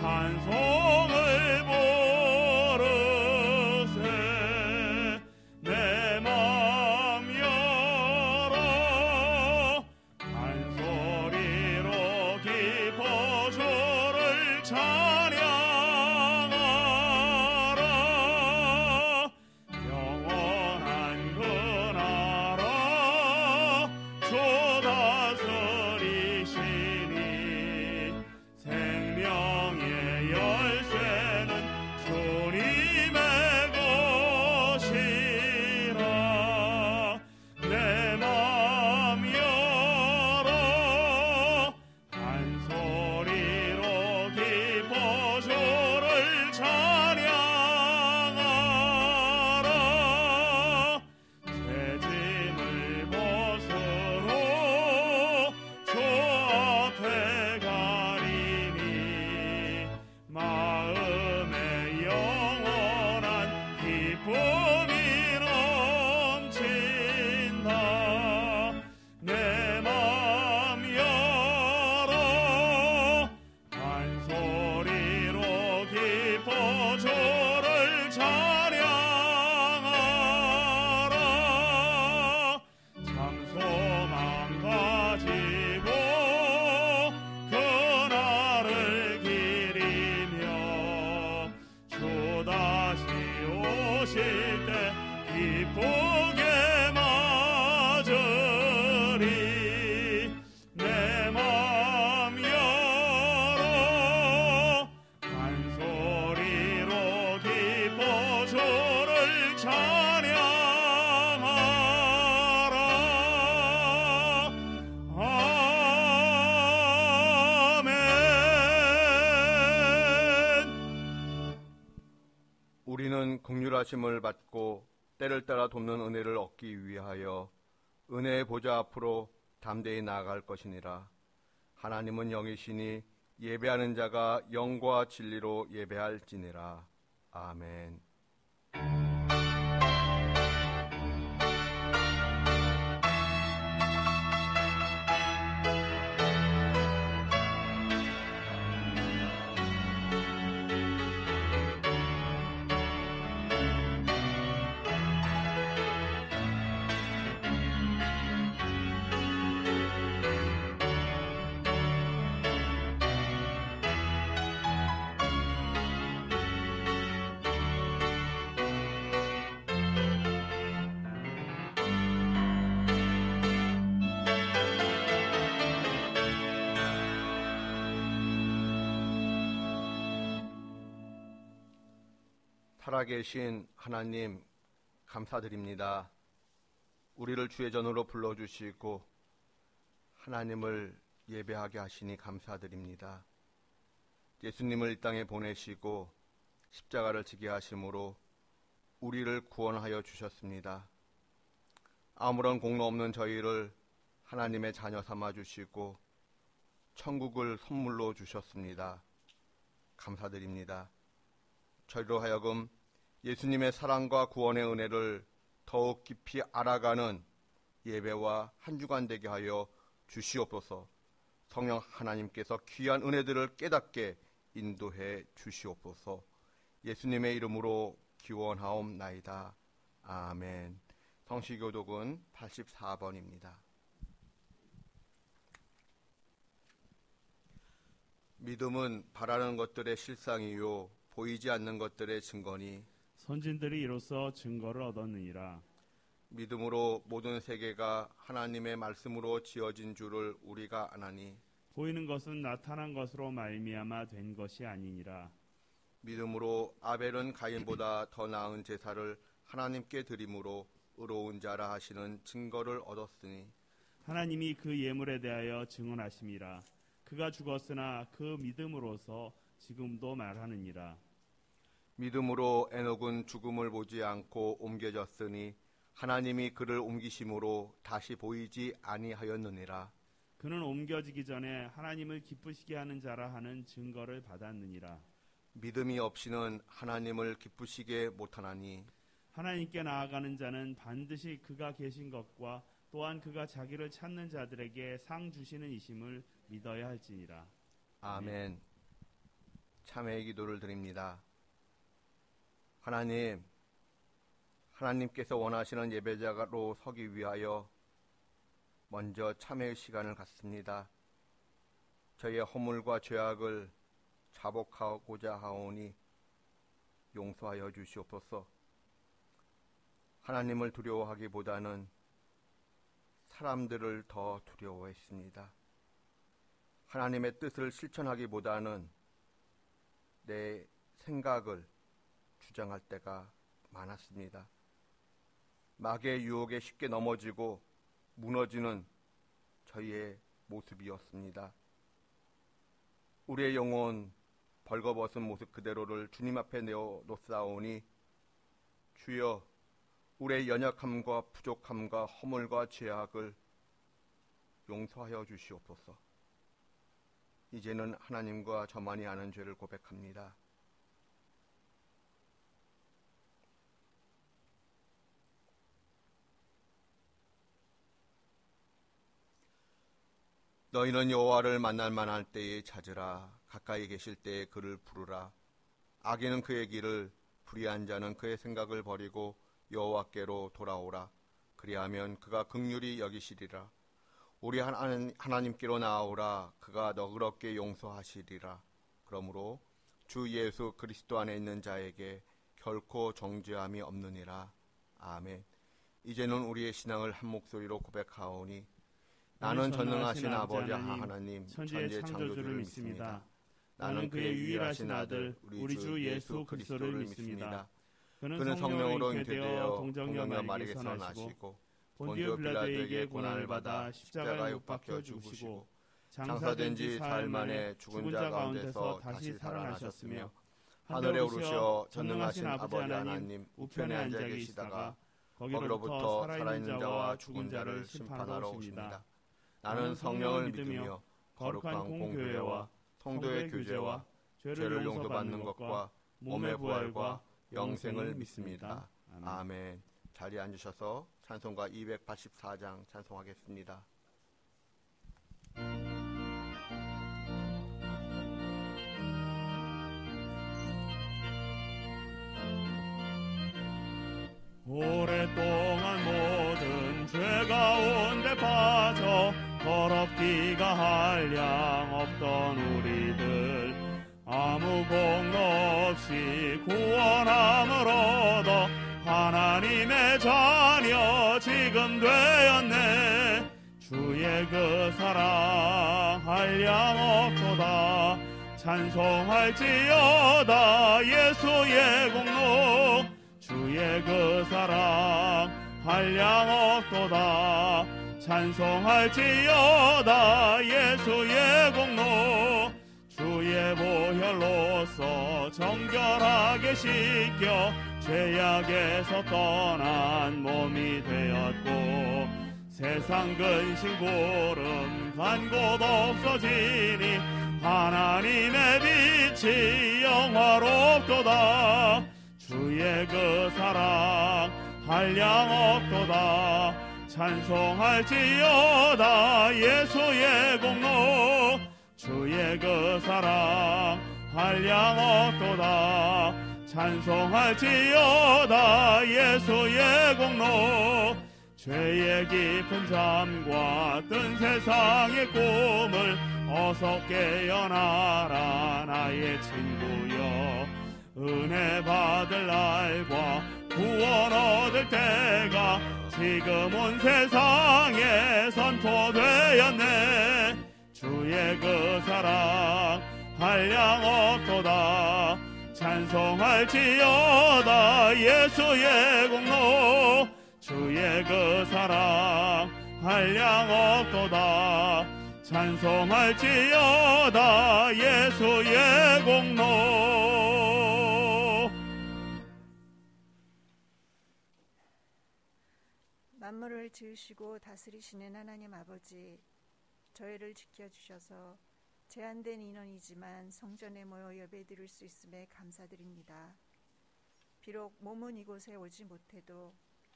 찬송을 부르세 내 맘 열어 한 소리로 기뻐 주를 찬양하라 영원한 그 나라 주 다스리시니 생명의 열쇠는 주님의 것이라 내 맘 열어 한 소리로 기뻐 주를 찬양하라 새 짐을 벗으러 주 앞에 가리니 마음에 영원한 기쁨이 넘친다 내 맘 열어 한 소리로 기뻐 주를 찬양하라 참 소망 가지고 그날을 기리며 주 다시 오실 때 기쁘게 맞으리 내 맘 열어 한 소리로 기뻐 주를 찬양하라 아멘. 우리는 긍휼하심을 받고 때를 따라 돕는 은혜를 얻기 위하여 은혜의 보좌 앞으로 담대히 나아갈 것이니라. 하나님은 영이시니 예배하는 자가 영과 진리로 예배할지니라. 아멘. 살아계신 하나님 감사드립니다. 우리를 주의 전으로 불러주시고 하나님을 예배하게 하시니 감사드립니다. 예수님을 이 땅에 보내시고 십자가를 지게 하심으로 우리를 구원하여 주셨습니다. 아무런 공로 없는 저희를 하나님의 자녀 삼아 주시고 천국을 선물로 주셨습니다. 감사드립니다. 저희로 하여금 예수님의 사랑과 구원의 은혜를 더욱 깊이 알아가는 예배와 한 주간 되게 하여 주시옵소서. 성령 하나님께서 귀한 은혜들을 깨닫게 인도해 주시옵소서. 예수님의 이름으로 기원하옵나이다. 아멘. 성시교독은 84번입니다. 믿음은 바라는 것들의 실상이요 보이지 않는 것들의 증거니 선진들이 이로써 증거를 얻었느니라. 믿음으로 모든 세계가 하나님의 말씀으로 지어진 줄을 우리가 아나니 보이는 것은 나타난 것으로 말미암아 된 것이 아니니라. 믿음으로 아벨은 가인보다 더 나은 제사를 하나님께 드림으로 의로운 자라 하시는 증거를 얻었으니 하나님이 그 예물에 대하여 증언하심이라. 그가 죽었으나 그 믿음으로서 지금도 말하느니라. 믿음으로 에녹은 죽음을 보지 않고 옮겨졌으니 하나님이 그를 옮기심으로 다시 보이지 아니하였느니라. 그는 옮겨지기 전에 하나님을 기쁘시게 하는 자라 하는 증거를 받았느니라. 믿음이 없이는 하나님을 기쁘시게 못하나니 하나님께 나아가는 자는 반드시 그가 계신 것과 또한 그가 자기를 찾는 자들에게 상 주시는 이심을 믿어야 할지니라. 아멘. 참회의 기도를 드립니다. 하나님께서 원하시는 예배자로 서기 위하여 먼저 참회의 시간을 갖습니다. 저희의 허물과 죄악을 자복하고자 하오니 용서하여 주시옵소서. 하나님을 두려워하기보다는 사람들을 더 두려워했습니다. 하나님의 뜻을 실천하기보다는 내 생각을 주장할 때가 많았습니다. 마귀의 유혹에 쉽게 넘어지고 무너지는 저희의 모습이었습니다. 우리의 영혼 벌거벗은 모습 그대로를 주님 앞에 내어놓사오니 주여, 우리의 연약함과 부족함과 허물과 죄악을 용서하여 주시옵소서. 이제는 하나님과 저만이 아는 죄를 고백합니다. 너희는 여호와를 만날 만할 때에 찾으라. 가까이 계실 때에 그를 부르라. 악인은 그의 길을, 불의한 자는 그의 생각을 버리고 여호와께로 돌아오라. 그리하면 그가 긍휼히 여기시리라. 우리 하나님께로 나아오라. 그가 너그럽게 용서하시리라. 그러므로 주 예수 그리스도 안에 있는 자에게 결코 정죄함이 없느니라. 아멘. 이제는 우리의 신앙을 한 목소리로 고백하오니 나는 전능하신 아버지 하나님, 천지의 창조주를 믿습니다. 나는 그의 유일하신 아들, 우리 주 예수 그리스도를 믿습니다. 그는 성령으로 잉태되어 동정녀 마리아에게서 나시고 본디오 빌라도에게 고난을 받아 십자가에 못 박혀 죽으시고 장사된 지 사흘 만에 죽은 자 가운데서 다시 살아나셨으며 하늘에 오르셔 전능하신 아버지 하나님 우편에 앉아 계시다가 거기로부터 살아있는 자와 죽은 자를 심판하러 오십니다. 나는 성령을 믿으며 거룩한 공교회와 성도의 교제와 죄를 용서받는 것과 몸의 부활과 영생을 믿습니다. 아멘. 자리에 앉으셔서 찬송가 284장 찬송하겠습니다. 오랫동안 모든 죄 가운데 빠져 더럽기가 한량 없던 우리들 아무 공로 없이 구원함을 얻어 하나님의 자녀 지금 되었네. 주의 그 사랑 한량 없도다. 찬송할지어다 예수의 공로. 주의 그 사랑 한량 없도다. 찬송할지어다 예수의 공로. 주의 보혈로서 정결하게 씻겨 죄악에서 떠난 몸이 되었고 세상 근심 고름 간 곳 없어지니 하나님의 빛이 영화롭도다. 주의 그 사랑 한량 없도다. 찬송할지어다 예수의 공로. 주의 그 사랑 한량 없도다. 찬송할지어다 예수의 공로. 죄의 깊은 잠과 뜬 세상의 꿈을 어서 깨어나라 나의 친구여. 은혜 받을 날과 구원 얻을 때가 지금 온 세상에 선포되었네. 주의 그 사랑 한량 없도다. 찬송할지어다 예수의 공로. 주의 그 사랑 한량 없도다. 찬송할지어다 예수의 공로. 만물을 지으시고 다스리시는 하나님 아버지, 저희를 지켜주셔서 제한된 인원이지만 성전에 모여 예배드릴 수 있음에 감사드립니다. 비록 몸은 이곳에 오지 못해도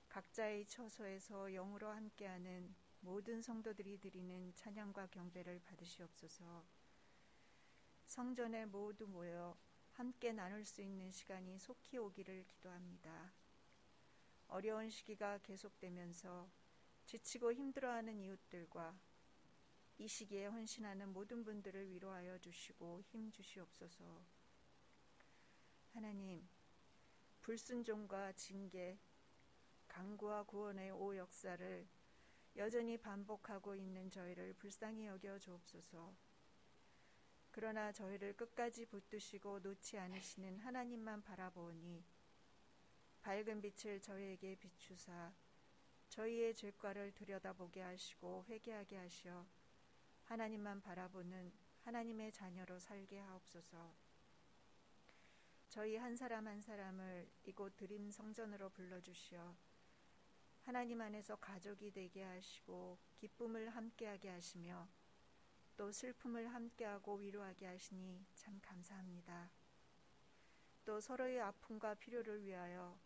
각자의 처소에서 영으로 함께하는 모든 성도들이 드리는 찬양과 경배를 받으시옵소서. 성전에 모두 모여 함께 나눌 수 있는 시간이 속히 오기를 기도합니다. 어려운 시기가 계속되면서 지치고 힘들어하는 이웃들과 이 시기에 헌신하는 모든 분들을 위로하여 주시고 힘 주시옵소서. 하나님, 불순종과 징계, 강구와 구원의 오역사를 여전히 반복하고 있는 저희를 불쌍히 여겨 주옵소서. 그러나 저희를 끝까지 붙드시고 놓지 않으시는 하나님만 바라보니 밝은 빛을 저희에게 비추사 저희의 죄과를 들여다보게 하시고 회개하게 하시어 하나님만 바라보는 하나님의 자녀로 살게 하옵소서. 저희 한 사람 한 사람을 이곳 드림 성전으로 불러주시어 하나님 안에서 가족이 되게 하시고 기쁨을 함께하게 하시며 또 슬픔을 함께하고 위로하게 하시니 참 감사합니다. 또 서로의 아픔과 필요를 위하여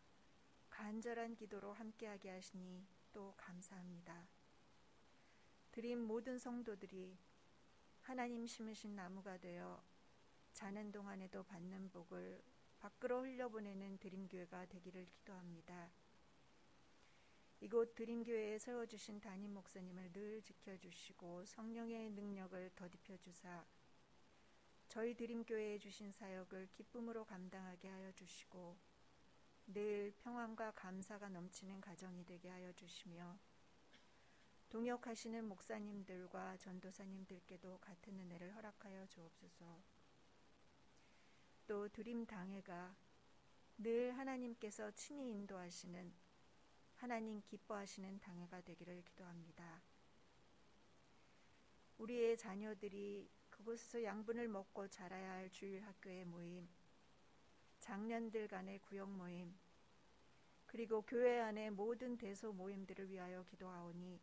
간절한 기도로 함께하게 하시니 또 감사합니다. 드림 모든 성도들이 하나님 심으신 나무가 되어 자는 동안에도 받는 복을 밖으로 흘려보내는 드림교회가 되기를 기도합니다. 이곳 드림교회에 세워주신 담임 목사님을 늘 지켜주시고 성령의 능력을 더딥혀 주사 저희 드림교회에 주신 사역을 기쁨으로 감당하게 하여 주시고 늘 평안과 감사가 넘치는 가정이 되게 하여 주시며 동역하시는 목사님들과 전도사님들께도 같은 은혜를 허락하여 주옵소서. 또 드림당회가 늘 하나님께서 친히 인도하시는 하나님 기뻐하시는 당회가 되기를 기도합니다. 우리의 자녀들이 그곳에서 양분을 먹고 자라야 할 주일학교의 모임, 장년들 간의 구역 모임, 그리고 교회 안의 모든 대소 모임들을 위하여 기도하오니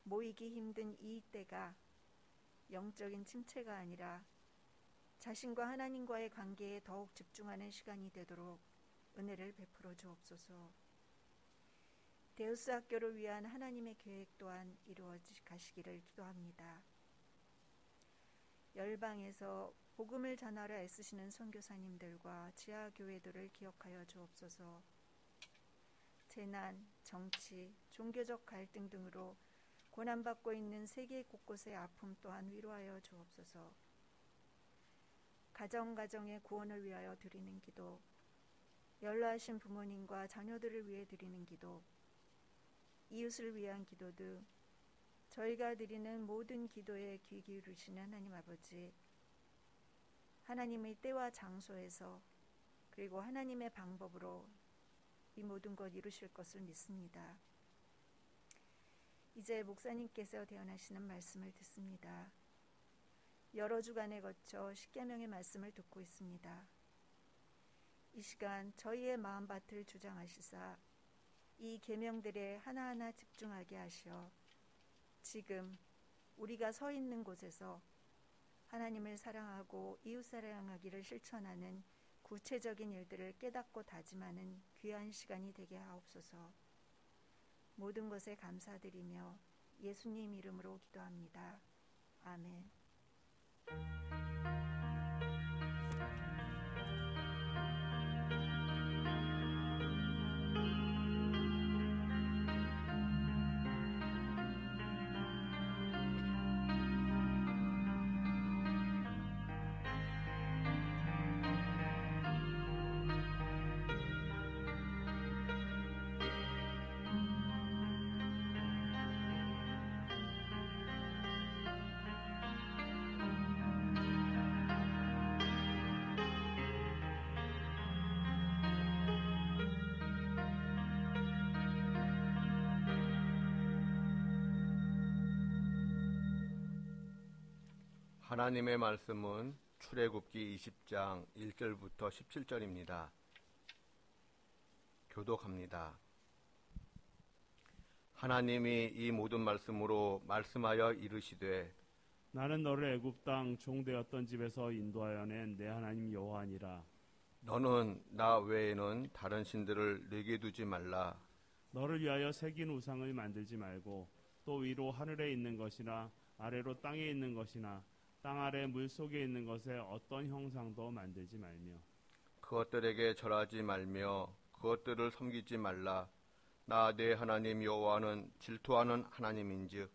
모이기 힘든 이 때가 영적인 침체가 아니라 자신과 하나님과의 관계에 더욱 집중하는 시간이 되도록 은혜를 베풀어 주옵소서. 데우스 학교를 위한 하나님의 계획 또한 이루어 가시기를 기도합니다. 열방에서 복음을 전하려 애쓰시는 선교사님들과 지하교회들을 기억하여 주옵소서. 재난, 정치, 종교적 갈등 등으로 고난받고 있는 세계 곳곳의 아픔 또한 위로하여 주옵소서. 가정가정의 구원을 위하여 드리는 기도, 연로하신 부모님과 자녀들을 위해 드리는 기도, 이웃을 위한 기도 등 저희가 드리는 모든 기도에 귀 기울이시는 하나님 아버지, 하나님의 때와 장소에서 그리고 하나님의 방법으로 이 모든 것 이루실 것을 믿습니다. 이제 목사님께서 대언하시는 말씀을 듣습니다. 여러 주간에 거쳐 십계명의 말씀을 듣고 있습니다. 이 시간 저희의 마음밭을 주장하시사 이 계명들에 하나하나 집중하게 하시어 지금 우리가 서 있는 곳에서 하나님을 사랑하고 이웃 사랑하기를 실천하는 구체적인 일들을 깨닫고 다짐하는 귀한 시간이 되게 하옵소서. 모든 것에 감사드리며 예수님 이름으로 기도합니다. 아멘. 하나님의 말씀은 출애굽기 20장 1절부터 17절입니다. 교독합니다. 하나님이 이 모든 말씀으로 말씀하여 이르시되 나는 너를 애굽 땅 종되었던 집에서 인도하여 낸 내 하나님 여호와니라. 너는 나 외에는 다른 신들을 내게 두지 말라. 너를 위하여 새긴 우상을 만들지 말고 또 위로 하늘에 있는 것이나 아래로 땅에 있는 것이나 땅 아래 물 속에 있는 것에 어떤 형상도 만들지 말며 그것들에게 절하지 말며 그것들을 섬기지 말라. 나 내 하나님 여호와는 질투하는 하나님인즉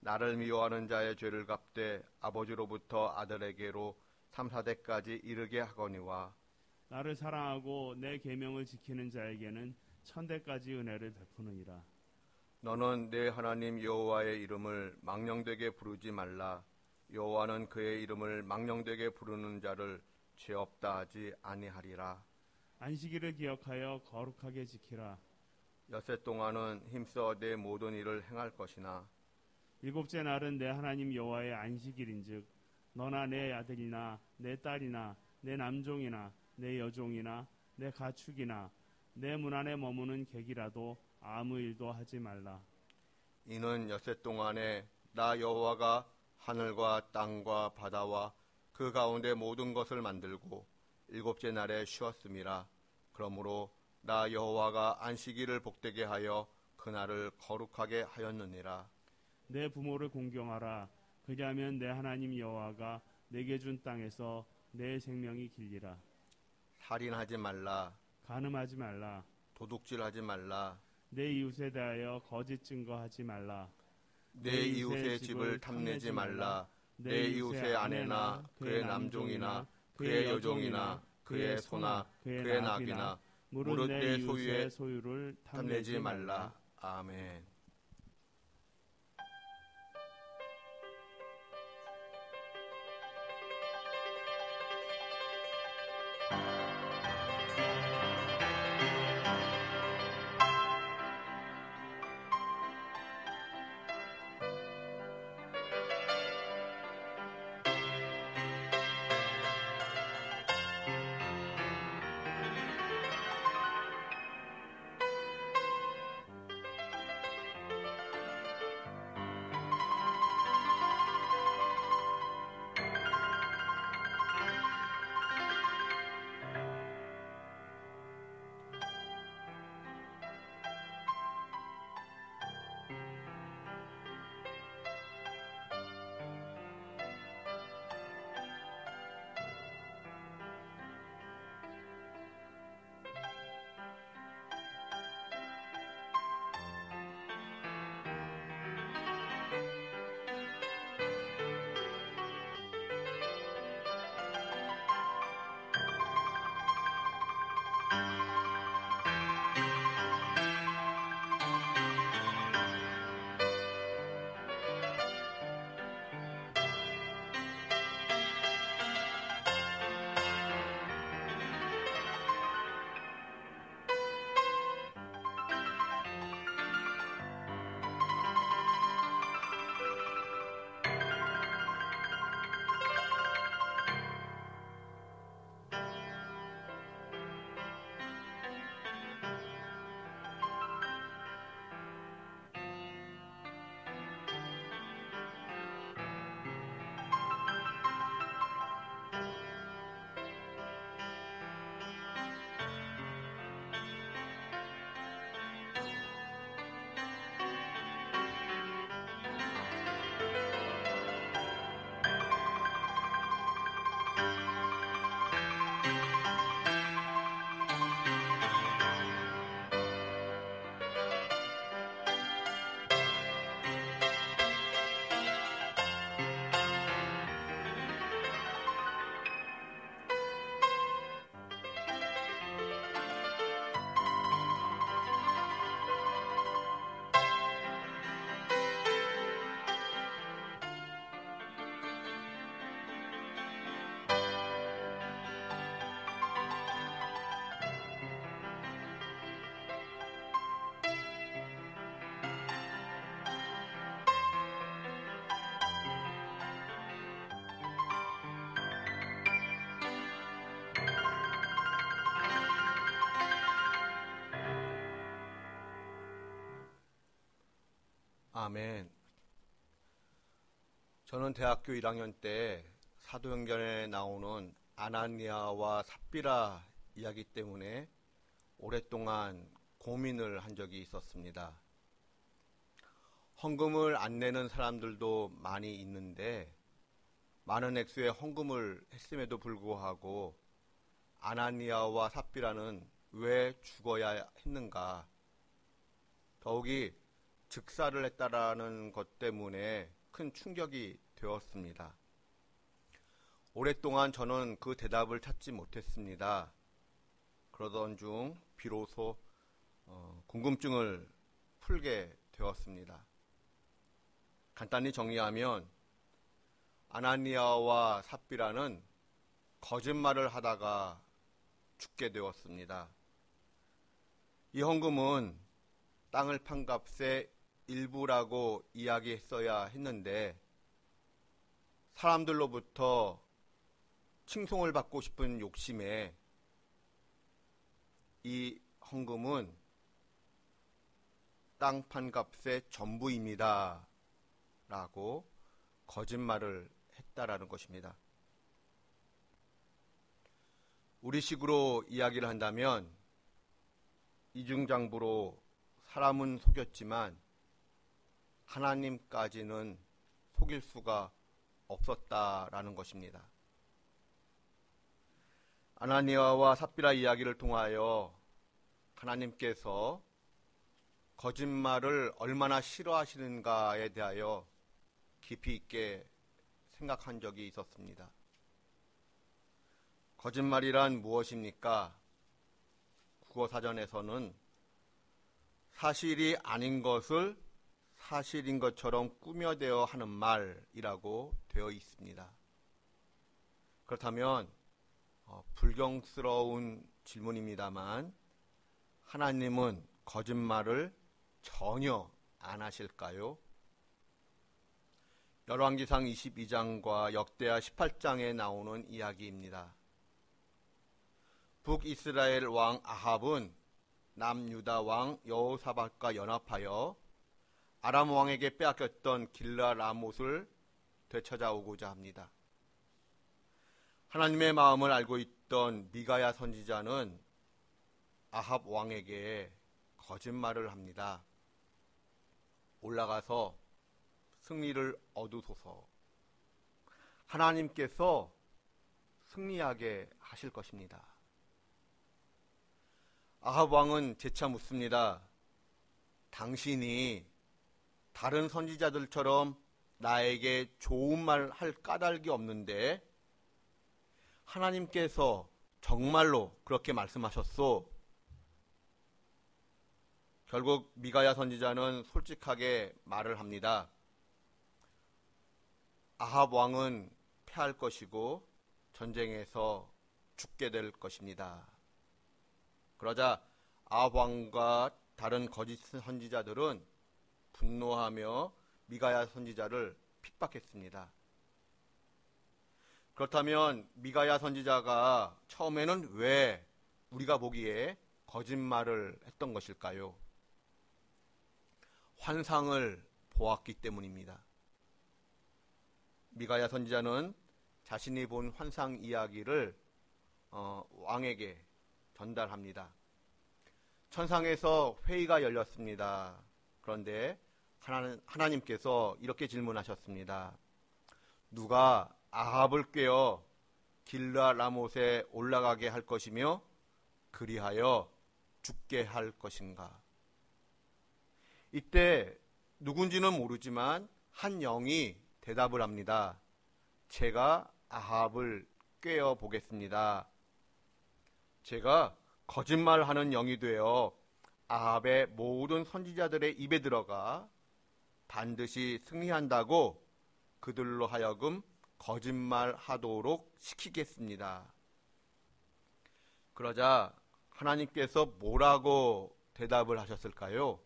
나를 미워하는 자의 죄를 갚되 아버지로부터 아들에게로 3, 4대까지 이르게 하거니와 나를 사랑하고 내 계명을 지키는 자에게는 1000대까지 은혜를 베푸느니라. 너는 내 하나님 여호와의 이름을 망령되게 부르지 말라. 여호와는 그의 이름을 망령되게 부르는 자를 죄 없다 하지 아니하리라. 안식일을 기억하여 거룩하게 지키라. 엿새 동안은 힘써 내 모든 일을 행할 것이나 7째 날은 내 하나님 여호와의 안식일인즉 너나 내 아들이나 내 딸이나 내 남종이나 내 여종이나 내 가축이나 내 문 안에 머무는 객이라도 아무 일도 하지 말라. 이는 엿새 동안에 나 여호와가 하늘과 땅과 바다와 그 가운데 모든 것을 만들고 7째 날에 쉬었음이라. 그러므로 나 여호와가 안식일을 복되게 하여 그날을 거룩하게 하였느니라. 내 부모를 공경하라. 그리하면 내 하나님 여호와가 내게 준 땅에서 내 생명이 길리라. 살인하지 말라. 간음하지 말라. 도둑질하지 말라. 내 이웃에 대하여 거짓 증거하지 말라. 내 이웃의 집을 탐내지 말라. 내 이웃의 아내나 그의 남종이나 그의 여종이나 그의 소나 그의 낙이나 무릇 내 소유의 소유를 탐내지 말라. 아멘. 아멘. 저는 대학교 1학년 때 사도행전에 나오는 아나니아와 삽비라 이야기 때문에 오랫동안 고민을 한 적이 있었습니다. 헌금을 안 내는 사람들도 많이 있는데 많은 액수의 헌금을 했음에도 불구하고 아나니아와 삽비라는 왜 죽어야 했는가? 더욱이 즉사를 했다라는 것 때문에 큰 충격이 되었습니다. 오랫동안 저는 그 대답을 찾지 못했습니다. 그러던 중 비로소 궁금증을 풀게 되었습니다. 간단히 정리하면 아나니아와 삽비라는 거짓말을 하다가 죽게 되었습니다. 이 헌금은 땅을 판 값의 일부라고 이야기했어야 했는데 사람들로부터 칭송을 받고 싶은 욕심에 이 헌금은 땅 판 값의 전부입니다 라고 거짓말을 했다라는 것입니다. 우리식으로 이야기를 한다면 이중장부로 사람은 속였지만 하나님까지는 속일 수가 없었다라는 것입니다. 아나니아와 삽비라 이야기를 통하여 하나님께서 거짓말을 얼마나 싫어하시는가에 대하여 깊이 있게 생각한 적이 있었습니다. 거짓말이란 무엇입니까? 국어사전에서는 사실이 아닌 것을 사실인 것처럼 꾸며대어 하는 말이라고 되어 있습니다. 그렇다면 불경스러운 질문입니다만 하나님은 거짓말을 전혀 안 하실까요? 열왕기상 22장과 역대하 18장에 나오는 이야기입니다. 북이스라엘 왕 아합은 남유다 왕 여호사밧과 연합하여 아람 왕에게 빼앗겼던 길라 라못을 되찾아오고자 합니다. 하나님의 마음을 알고 있던 미가야 선지자는 아합 왕에게 거짓말을 합니다. 올라가서 승리를 얻으소서. 하나님께서 승리하게 하실 것입니다. 아합 왕은 재차 묻습니다. 당신이 다른 선지자들처럼 나에게 좋은 말 할 까닭이 없는데 하나님께서 정말로 그렇게 말씀하셨소? 결국 미가야 선지자는 솔직하게 말을 합니다. 아합 왕은 패할 것이고 전쟁에서 죽게 될 것입니다. 그러자 아합 왕과 다른 거짓 선지자들은 분노하며 미가야 선지자를 핍박했습니다. 그렇다면 미가야 선지자가 처음에는 왜 우리가 보기에 거짓말을 했던 것일까요? 환상을 보았기 때문입니다. 미가야 선지자는 자신이 본 환상 이야기를 왕에게 전달합니다. 천상에서 회의가 열렸습니다. 그런데 하나님께서 이렇게 질문하셨습니다. 누가 아합을 꾀어 길라 라못에 올라가게 할 것이며 그리하여 죽게 할 것인가? 이때 누군지는 모르지만 한 영이 대답을 합니다. 제가 아합을 꾀어 보겠습니다. 제가 거짓말하는 영이 되어 아합의 모든 선지자들의 입에 들어가 반드시 승리한다고 그들로 하여금 거짓말하도록 시키겠습니다. 그러자 하나님께서 뭐라고 대답을 하셨을까요?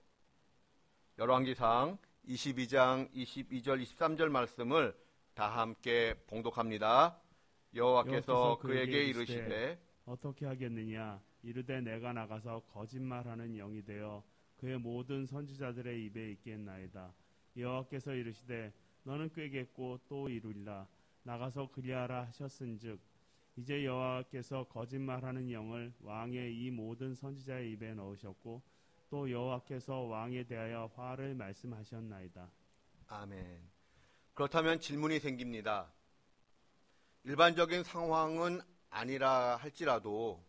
열왕기상 22장 22절 23절 말씀을 다 함께 봉독합니다. 여호와께서 그에게 이르시되 어떻게 하겠느냐? 이르되 내가 나가서 거짓말하는 영이 되어 그의 모든 선지자들의 입에 있겠나이다. 여호와께서 이르시되 너는 꾀겠고 또 이루리라. 나가서 그리하라 하셨은즉 이제 여호와께서 거짓말하는 영을 왕의 이 모든 선지자의 입에 넣으셨고 또 여호와께서 왕에 대하여 화를 말씀하셨나이다. 아멘. 그렇다면 질문이 생깁니다. 일반적인 상황은 아니라 할지라도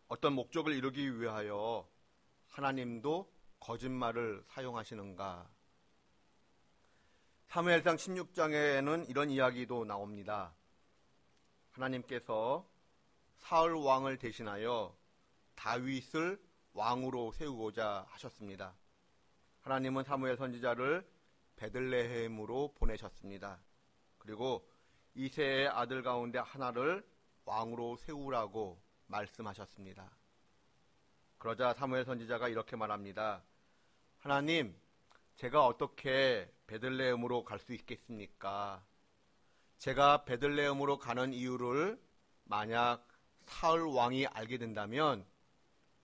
어떤 목적을 이루기 위하여 하나님도 거짓말을 사용하시는가? 사무엘상 16장에는 이런 이야기도 나옵니다. 하나님께서 사울 왕을 대신하여 다윗을 왕으로 세우고자 하셨습니다. 하나님은 사무엘 선지자를 베들레헴으로 보내셨습니다. 그리고 이새의 아들 가운데 하나를 왕으로 세우라고 말씀하셨습니다. 그러자 사무엘 선지자가 이렇게 말합니다. 하나님, 제가 어떻게 베들레헴으로 갈 수 있겠습니까? 제가 베들레헴으로 가는 이유를 만약 사울 왕이 알게 된다면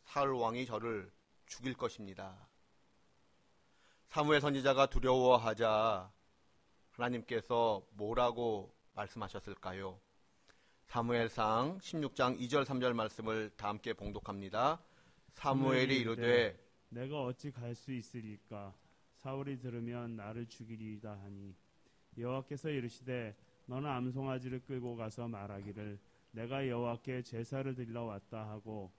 사울 왕이 저를 죽일 것입니다. 사무엘 선지자가 두려워하자 하나님께서 뭐라고 말씀하셨을까요? 사무엘상 16장 2절 3절 말씀을 다 함께 봉독합니다. 사무엘이 이르되 내가 어찌 갈 수 있으리까? 사울이 들으면 나를 죽이리이다 하니 여호와께서 이르시되 너는 암송아지를 끌고 가서 말하기를 내가 여호와께 제사를 드리러 왔다 하고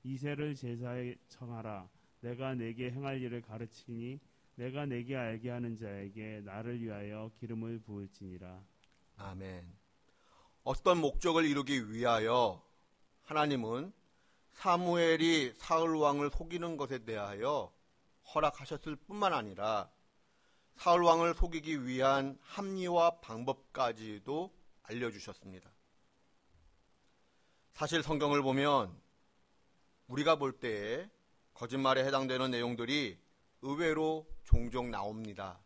이새를 제사에 청하라. 내가 내게 행할 일을 가르치니 내가 내게 알게 하는 자에게 나를 위하여 기름을 부을지니라. 아멘. 어떤 목적을 이루기 위하여 하나님은 사무엘이 사울 왕을 속이는 것에 대하여 허락하셨을 뿐만 아니라 사울 왕을 속이기 위한 합리와 방법까지도 알려주셨습니다. 사실 성경을 보면 우리가 볼 때에 거짓말에 해당되는 내용들이 의외로 종종 나옵니다.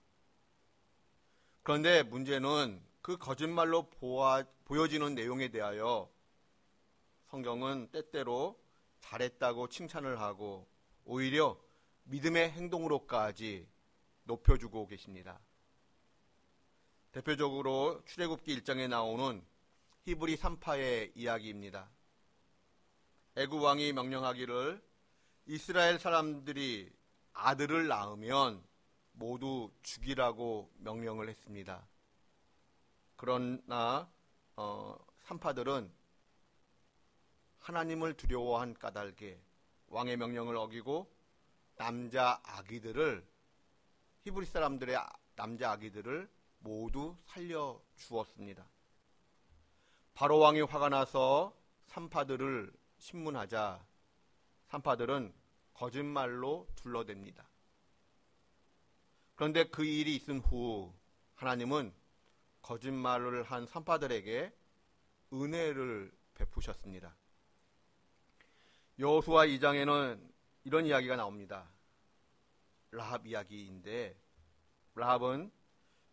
그런데 문제는 그 거짓말로 보여지는 내용에 대하여 성경은 때때로 잘했다고 칭찬을 하고 오히려 믿음의 행동으로까지 높여주고 계십니다. 대표적으로 출애굽기 1장에 나오는 히브리 3파의 이야기입니다. 애굽 왕이 명령하기를 이스라엘 사람들이 아들을 낳으면 모두 죽이라고 명령을 했습니다. 그러나 3파들은 하나님을 두려워한 까닭에 왕의 명령을 어기고 남자 아기들을 히브리 사람들의 남자 아기들을 모두 살려 주었습니다. 바로 왕이 화가 나서 3파들을 신문하자 3파들은 거짓말로 둘러댑니다. 그런데 그 일이 있은 후 하나님은 거짓말을 한 3파들에게 은혜를 베푸셨습니다. 여호수아 2장에는 이런 이야기가 나옵니다. 라합 이야기인데 라합은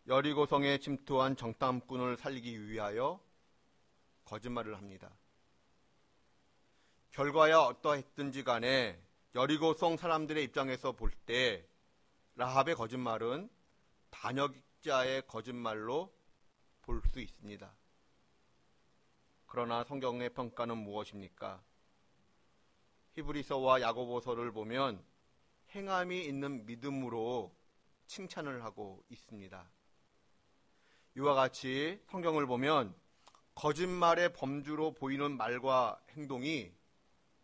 여리고성에 침투한 정탐꾼을 살리기 위하여 거짓말을 합니다. 결과야 어떠했든지 간에 여리고성 사람들의 입장에서 볼 때 라합의 거짓말은 반역자의 거짓말로 볼 수 있습니다. 그러나 성경의 평가는 무엇입니까? 히브리서와 야고보서를 보면 행함이 있는 믿음으로 칭찬을 하고 있습니다. 이와 같이 성경을 보면 거짓말의 범주로 보이는 말과 행동이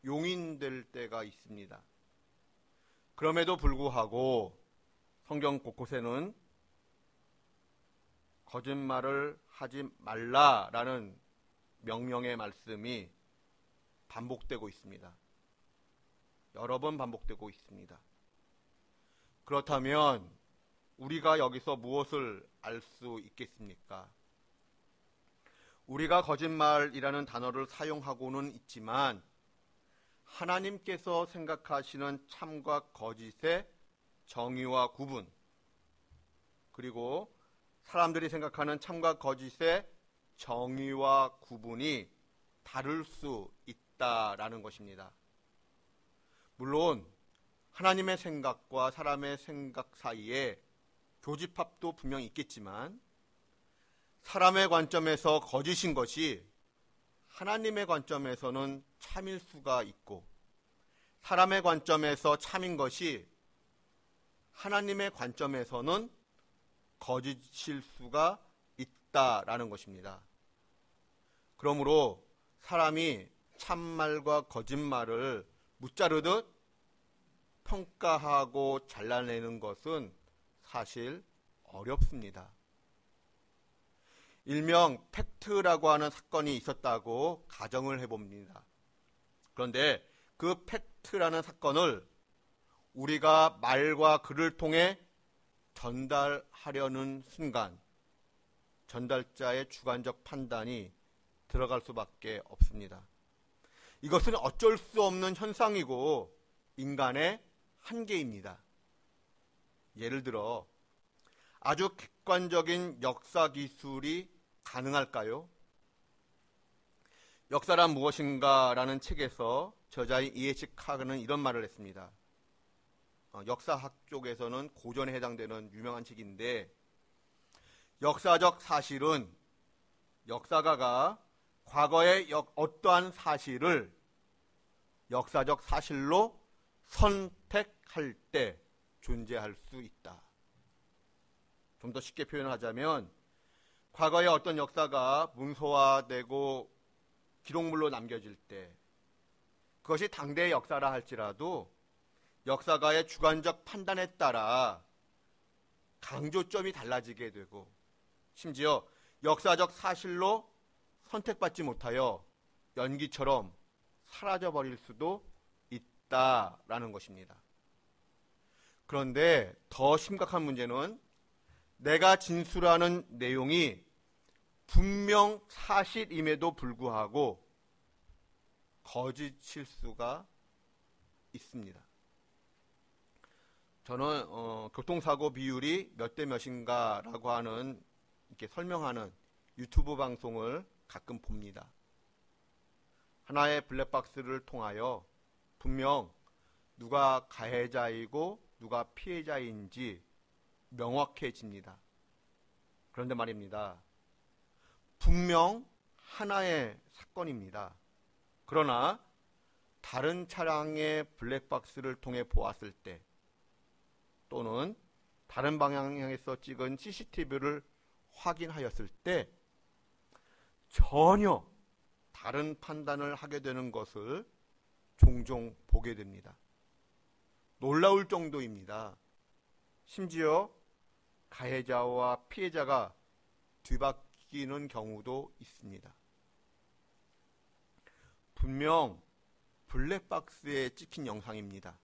용인될 때가 있습니다. 그럼에도 불구하고 성경 곳곳에는 거짓말을 하지 말라라는 명령의 말씀이 반복되고 있습니다. 여러 번 반복되고 있습니다. 그렇다면 우리가 여기서 무엇을 알 수 있겠습니까? 우리가 거짓말이라는 단어를 사용하고는 있지만 하나님께서 생각하시는 참과 거짓의 정의와 구분, 그리고 사람들이 생각하는 참과 거짓의 정의와 구분이 다를 수 있다라는 것입니다. 물론 하나님의 생각과 사람의 생각 사이에 교집합도 분명히 있겠지만 사람의 관점에서 거짓인 것이 하나님의 관점에서는 참일 수가 있고 사람의 관점에서 참인 것이 하나님의 관점에서는 거짓일 수가 있다라는 것입니다. 그러므로 사람이 참말과 거짓말을 무자르듯 평가하고 잘라내는 것은 사실 어렵습니다. 일명 팩트라고 하는 사건이 있었다고 가정을 해봅니다. 그런데 그 팩트라는 사건을 우리가 말과 글을 통해 전달하려는 순간 전달자의 주관적 판단이 들어갈 수밖에 없습니다. 이것은 어쩔 수 없는 현상이고 인간의 한계입니다. 예를 들어 아주 객관적인 역사 기술이 가능할까요? 역사란 무엇인가라는 책에서 저자인 이에치 카그는 이런 말을 했습니다. 역사학 쪽에서는 고전에 해당되는 유명한 책인데, 역사적 사실은 역사가가 과거의 어떠한 사실을 역사적 사실로 선택할 때 존재할 수 있다. 좀 더 쉽게 표현하자면 과거의 어떤 역사가 문서화되고 기록물로 남겨질 때 그것이 당대의 역사라 할지라도 역사가의 주관적 판단에 따라 강조점이 달라지게 되고 심지어 역사적 사실로 선택받지 못하여 연기처럼 사라져버릴 수도 있다라는 것입니다. 그런데 더 심각한 문제는 내가 진술하는 내용이 분명 사실임에도 불구하고 거짓일 수가 있습니다. 저는 교통사고 비율이 몇 대 몇인가라고 하는 이렇게 설명하는 유튜브 방송을 가끔 봅니다. 하나의 블랙박스를 통하여 분명 누가 가해자이고 누가 피해자인지 명확해집니다. 그런데 말입니다. 분명 하나의 사건입니다. 그러나 다른 차량의 블랙박스를 통해 보았을 때 또는 다른 방향에서 찍은 CCTV를 확인하였을 때 전혀 다른 판단을 하게 되는 것을 종종 보게 됩니다. 놀라울 정도입니다. 심지어 가해자와 피해자가 뒤바뀌는 경우도 있습니다. 분명 블랙박스에 찍힌 영상입니다.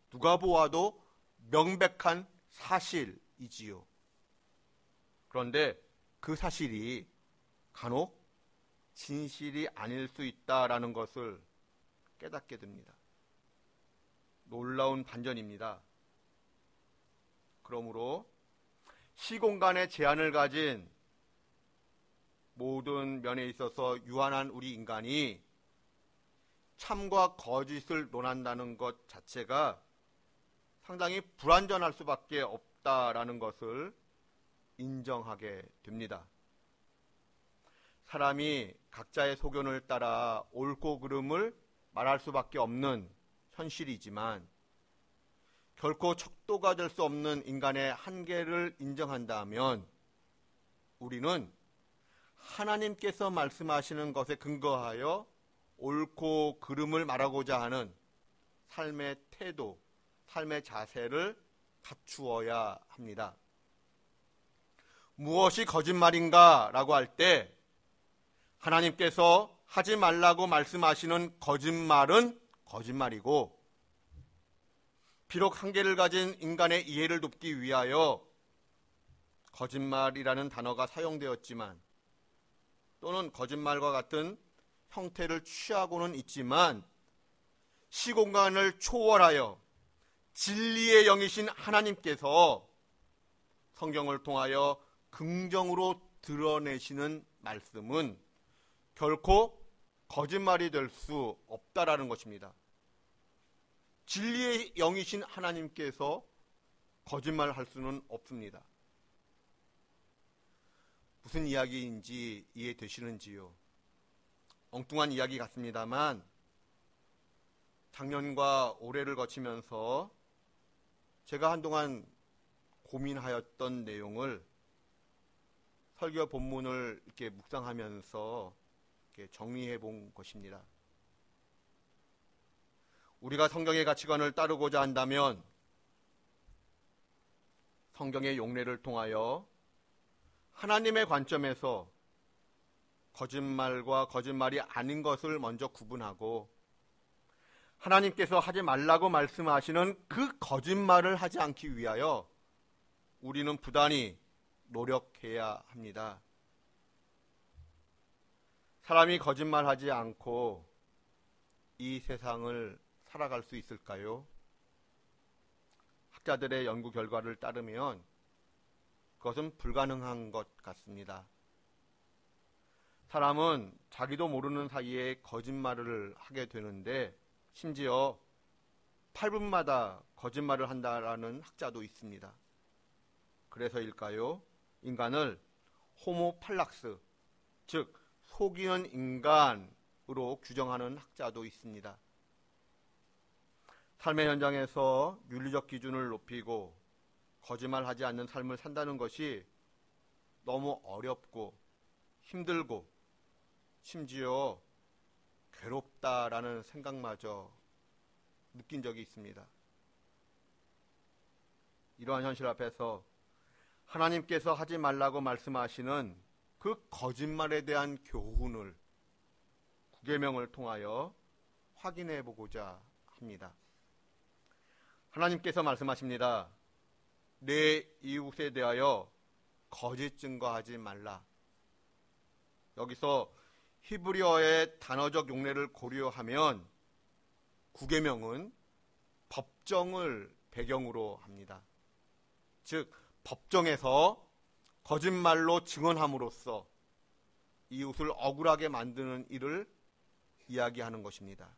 누가 보아도 명백한 사실이지요. 그런데 그 사실이 간혹 진실이 아닐 수 있다라는 것을 깨닫게 됩니다. 놀라운 반전입니다. 그러므로 시공간의 제한을 가진 모든 면에 있어서 유한한 우리 인간이 참과 거짓을 논한다는 것 자체가 상당히 불완전할 수밖에 없다라는 것을 인정하게 됩니다. 사람이 각자의 소견을 따라 옳고 그름을 말할 수밖에 없는 현실이지만 결코 척도가 될 수 없는 인간의 한계를 인정한다면 우리는 하나님께서 말씀하시는 것에 근거하여 옳고 그름을 말하고자 하는 삶의 태도, 삶의 자세를 갖추어야 합니다. 무엇이 거짓말인가 라고 할 때 하나님께서 하지 말라고 말씀하시는 거짓말은 거짓말이고 비록 한계를 가진 인간의 이해를 돕기 위하여 거짓말이라는 단어가 사용되었지만 또는 거짓말과 같은 형태를 취하고는 있지만 시공간을 초월하여 진리의 영이신 하나님께서 성경을 통하여 긍정으로 드러내시는 말씀은 결코 거짓말이 될 수 없다라는 것입니다. 진리의 영이신 하나님께서 거짓말할 수는 없습니다. 무슨 이야기인지 이해되시는지요? 엉뚱한 이야기 같습니다만 작년과 올해를 거치면서 제가 한동안 고민하였던 내용을 설교 본문을 이렇게 묵상하면서 이렇게 정리해 본 것입니다. 우리가 성경의 가치관을 따르고자 한다면 성경의 용례를 통하여 하나님의 관점에서 거짓말과 거짓말이 아닌 것을 먼저 구분하고 하나님께서 하지 말라고 말씀하시는 그 거짓말을 하지 않기 위하여 우리는 부단히 노력해야 합니다. 사람이 거짓말하지 않고 이 세상을 살아갈 수 있을까요? 학자들의 연구 결과를 따르면 그것은 불가능한 것 같습니다. 사람은 자기도 모르는 사이에 거짓말을 하게 되는데 심지어 8분마다 거짓말을 한다라는 학자도 있습니다. 그래서일까요? 인간을 호모팔락스, 즉 속이는 인간으로 규정하는 학자도 있습니다. 삶의 현장에서 윤리적 기준을 높이고 거짓말하지 않는 삶을 산다는 것이 너무 어렵고 힘들고 심지어 괴롭다라는 생각마저 느낀 적이 있습니다. 이러한 현실 앞에서 하나님께서 하지 말라고 말씀하시는 그 거짓말에 대한 교훈을 구계명을 통하여 확인해 보고자 합니다. 하나님께서 말씀하십니다. 내 이웃에 대하여 거짓 증거하지 말라. 여기서 히브리어의 단어적 용례를 고려하면 구계명은 법정을 배경으로 합니다. 즉 법정에서 거짓말로 증언함으로써 이웃을 억울하게 만드는 일을 이야기하는 것입니다.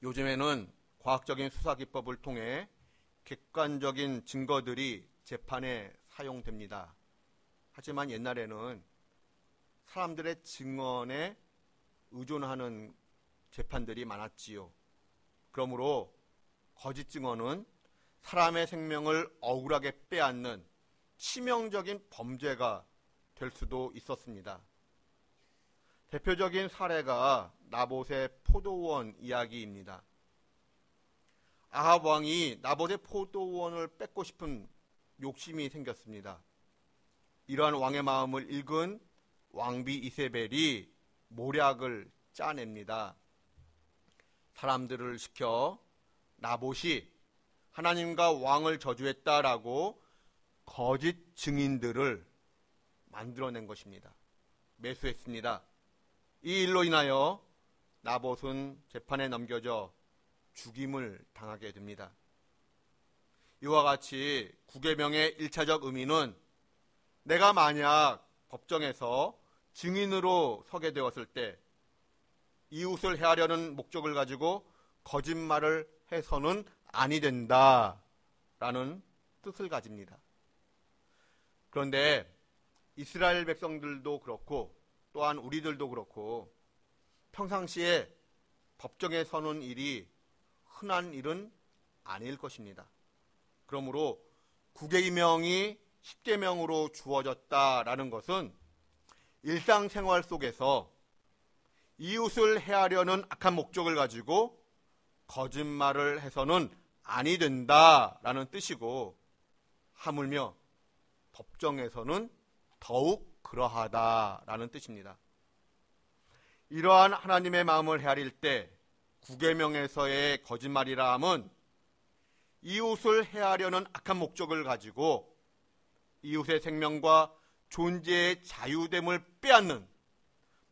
요즘에는 과학적인 수사 기법을 통해 객관적인 증거들이 재판에 사용됩니다. 하지만 옛날에는 사람들의 증언에 의존하는 재판들이 많았지요. 그러므로 거짓 증언은 사람의 생명을 억울하게 빼앗는 치명적인 범죄가 될 수도 있었습니다. 대표적인 사례가 나봇의 포도원 이야기입니다. 아합 왕이 나봇의 포도원을 뺏고 싶은 욕심이 생겼습니다. 이러한 왕의 마음을 읽은 왕비 이세벨이 모략을 짜냅니다. 사람들을 시켜 나봇이 하나님과 왕을 저주했다라고 거짓 증인들을 만들어낸 것입니다. 매수했습니다. 이 일로 인하여 나봇은 재판에 넘겨져 죽임을 당하게 됩니다. 이와 같이 구계명의 1차적 의미는 내가 만약 법정에서 증인으로 서게 되었을 때 이웃을 해하려는 목적을 가지고 거짓말을 해서는 아니 된다라는 뜻을 가집니다. 그런데 이스라엘 백성들도 그렇고 또한 우리들도 그렇고 평상시에 법정에 서는 일이 흔한 일은 아닐 것입니다. 그러므로 구계명이 10계명으로 주어졌다라는 것은 일상생활 속에서 이웃을 해하려는 악한 목적을 가지고 거짓말을 해서는 아니 된다라는 뜻이고 하물며 법정에서는 더욱 그러하다라는 뜻입니다. 이러한 하나님의 마음을 헤아릴 때 구계명에서의 거짓말이라 함은 이웃을 해하려는 악한 목적을 가지고 이웃의 생명과 존재의 자유됨을 빼앗는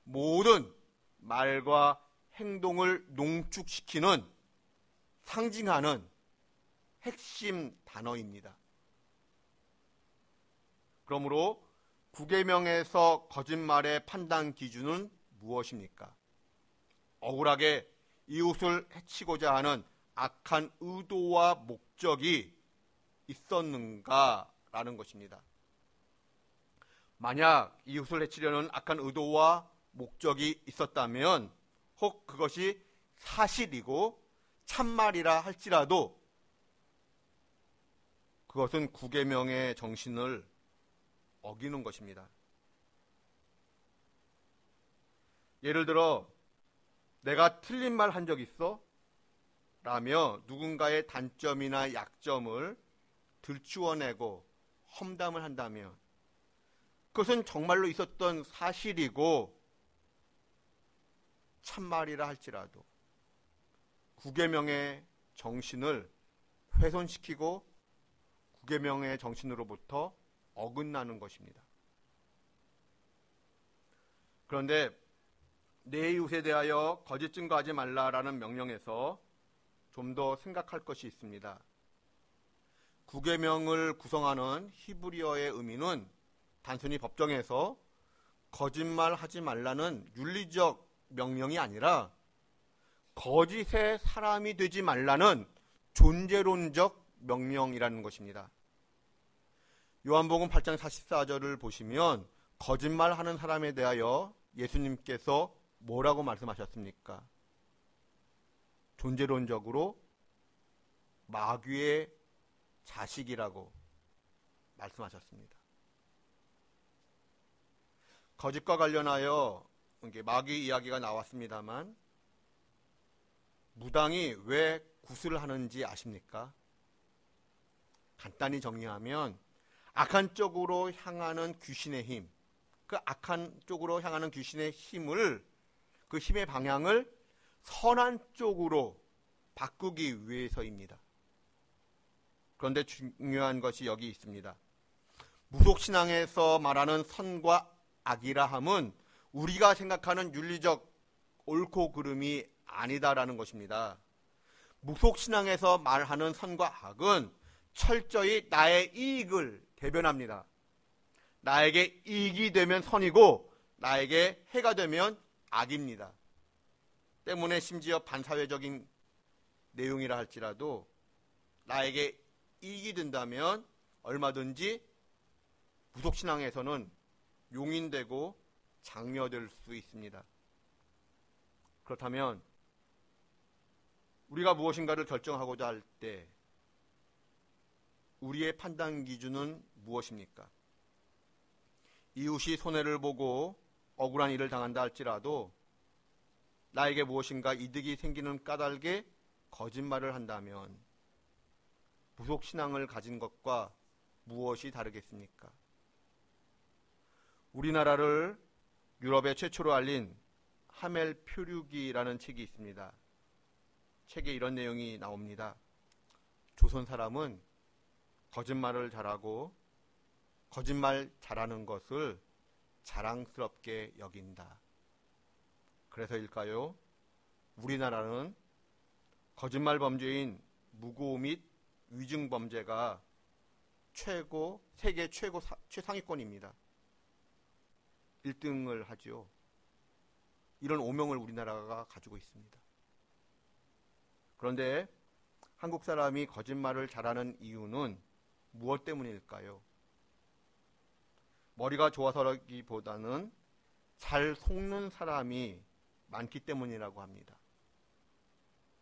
모든 말과 행동을 농축시키는 상징하는 핵심 단어입니다. 그러므로 구계명에서 거짓말의 판단 기준은 무엇입니까? 억울하게 이웃을 해치고자 하는 악한 의도와 목적이 있었는가라는 것입니다. 만약 이웃을 해치려는 악한 의도와 목적이 있었다면 혹 그것이 사실이고 참말이라 할지라도 그것은 구계명의 정신을 어기는 것입니다. 예를 들어 내가 틀린 말 한 적 있어? 라며 누군가의 단점이나 약점을 들추어내고 험담을 한다면 그것은 정말로 있었던 사실이고 참말이라 할지라도 구계명의 정신을 훼손시키고 구계명의 정신으로부터 어긋나는 것입니다. 그런데 내 이웃에 대하여 거짓 증거하지 말라라는 명령에서 좀 더 생각할 것이 있습니다. 구계명을 구성하는 히브리어의 의미는 단순히 법정에서 거짓말하지 말라는 윤리적 명령이 아니라 거짓의 사람이 되지 말라는 존재론적 명령이라는 것입니다. 요한복음 8장 44절을 보시면 거짓말하는 사람에 대하여 예수님께서 뭐라고 말씀하셨습니까? 존재론적으로 마귀의 자식이라고 말씀하셨습니다. 거짓과 관련하여 마귀 이야기가 나왔습니다만 무당이 왜 굿을 하는지 아십니까? 간단히 정리하면 악한 쪽으로 향하는 귀신의 힘, 그 악한 쪽으로 향하는 귀신의 힘을, 그 힘의 방향을 선한 쪽으로 바꾸기 위해서입니다. 그런데 중요한 것이 여기 있습니다. 무속신앙에서 말하는 선과 악이라 함은 우리가 생각하는 윤리적 옳고 그름이 아니다라는 것입니다. 무속신앙에서 말하는 선과 악은 철저히 나의 이익을 대변합니다. 나에게 이익이 되면 선이고 나에게 해가 되면 악입니다. 때문에 심지어 반사회적인 내용이라 할지라도 나에게 이익이 된다면 얼마든지 무속신앙에서는 용인되고 장려될 수 있습니다. 그렇다면 우리가 무엇인가를 결정하고자 할 때 우리의 판단 기준은 무엇입니까? 이웃이 손해를 보고 억울한 일을 당한다 할지라도 나에게 무엇인가 이득이 생기는 까닭에 거짓말을 한다면 무속신앙을 가진 것과 무엇이 다르겠습니까? 우리나라를 유럽에 최초로 알린 하멜 표류기라는 책이 있습니다. 책에 이런 내용이 나옵니다. 조선 사람은 거짓말을 잘하고 거짓말 잘하는 것을 자랑스럽게 여긴다. 그래서일까요? 우리나라는 거짓말 범죄인 무고 및 위증 범죄가 세계 최상위권입니다. 1등을 하죠. 이런 오명을 우리나라가 가지고 있습니다. 그런데 한국 사람이 거짓말을 잘하는 이유는 무엇 때문일까요? 머리가 좋아서라기보다는 잘 속는 사람이 많기 때문이라고 합니다.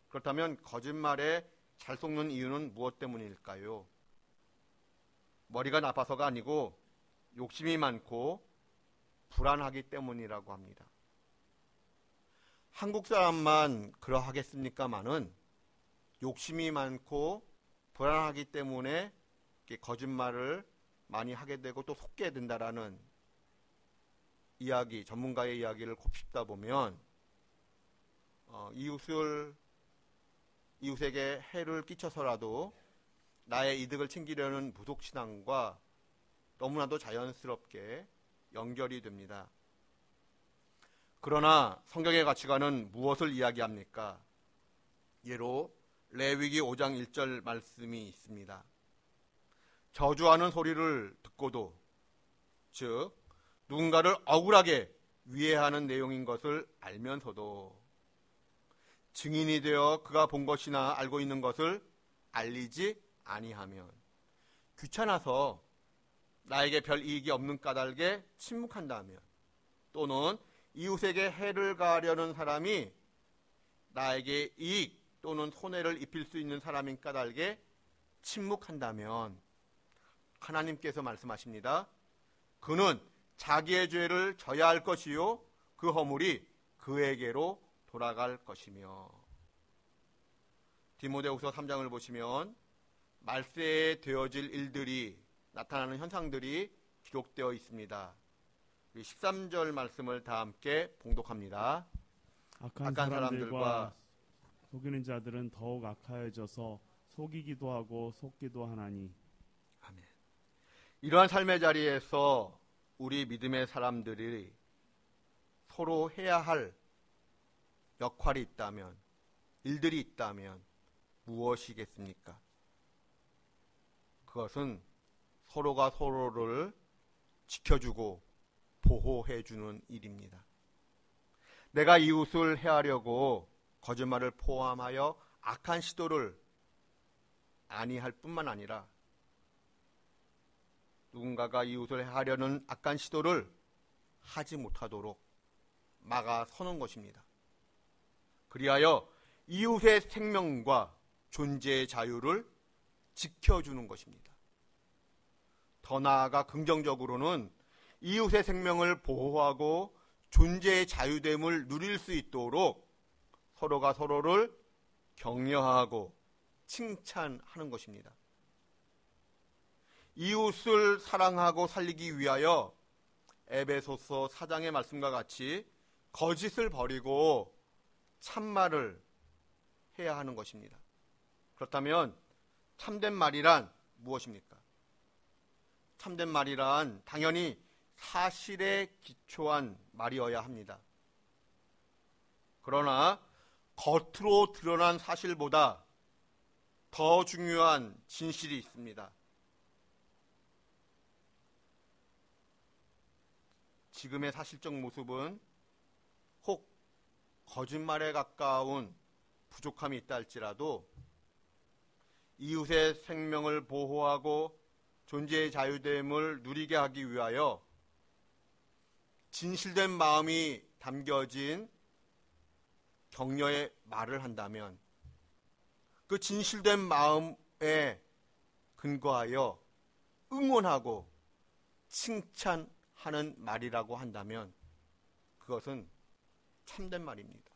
그렇다면 거짓말에 잘 속는 이유는 무엇 때문일까요? 머리가 나빠서가 아니고 욕심이 많고 불안하기 때문이라고 합니다. 한국 사람만 그러하겠습니까마는 욕심이 많고 불안하기 때문에 거짓말을 많이 하게 되고 또 속게 된다라는 이야기, 전문가의 이야기를 곱씹다 보면 이웃에게 해를 끼쳐서라도 나의 이득을 챙기려는 무속신앙과 너무나도 자연스럽게 연결이 됩니다. 그러나 성경의 가치관은 무엇을 이야기합니까? 예로 레위기 5장 1절 말씀이 있습니다. 저주하는 소리를 듣고도, 즉 누군가를 억울하게 위해하는 내용인 것을 알면서도 증인이 되어 그가 본 것이나 알고 있는 것을 알리지 아니하면, 귀찮아서 나에게 별 이익이 없는 까닭에 침묵한다면, 또는 이웃에게 해를 가하려는 사람이 나에게 이익 또는 손해를 입힐 수 있는 사람인 까닭에 침묵한다면 하나님께서 말씀하십니다. 그는 자기의 죄를 져야 할 것이요 그 허물이 그에게로 돌아갈 것이며. 디모데후서 3장을 보시면 말세에 되어질 일들이 나타나는 현상들이 기록되어 있습니다. 13절 말씀을 다 함께 봉독합니다. 악한 사람들과 속이는 자들은 더욱 악하여져서 속이기도 하고 속기도 하나니. 아멘. 이러한 삶의 자리에서 우리 믿음의 사람들이 서로 해야 할 역할이 있다면, 일들이 있다면 무엇이겠습니까? 그것은 서로가 서로를 지켜주고 보호해주는 일입니다. 내가 이웃을 해하려고 거짓말을 포함하여 악한 시도를 아니할 뿐만 아니라 누군가가 이웃을 해하려는 악한 시도를 하지 못하도록 막아서는 것입니다. 그리하여 이웃의 생명과 존재의 자유를 지켜주는 것입니다. 더 나아가 긍정적으로는 이웃의 생명을 보호하고 존재의 자유됨을 누릴 수 있도록 서로가 서로를 격려하고 칭찬하는 것입니다. 이웃을 사랑하고 살리기 위하여 에베소서 4장의 말씀과 같이 거짓을 버리고 참말을 해야 하는 것입니다. 그렇다면 참된 말이란 무엇입니까? 참된 말이란 당연히 사실에 기초한 말이어야 합니다. 그러나 겉으로 드러난 사실보다 더 중요한 진실이 있습니다. 지금의 사실적 모습은 혹 거짓말에 가까운 부족함이 있다 할지라도 이웃의 생명을 보호하고 존재의 자유됨을 누리게 하기 위하여 진실된 마음이 담겨진 격려의 말을 한다면 그 진실된 마음에 근거하여 응원하고 칭찬하는 말이라고 한다면 그것은 참된 말입니다.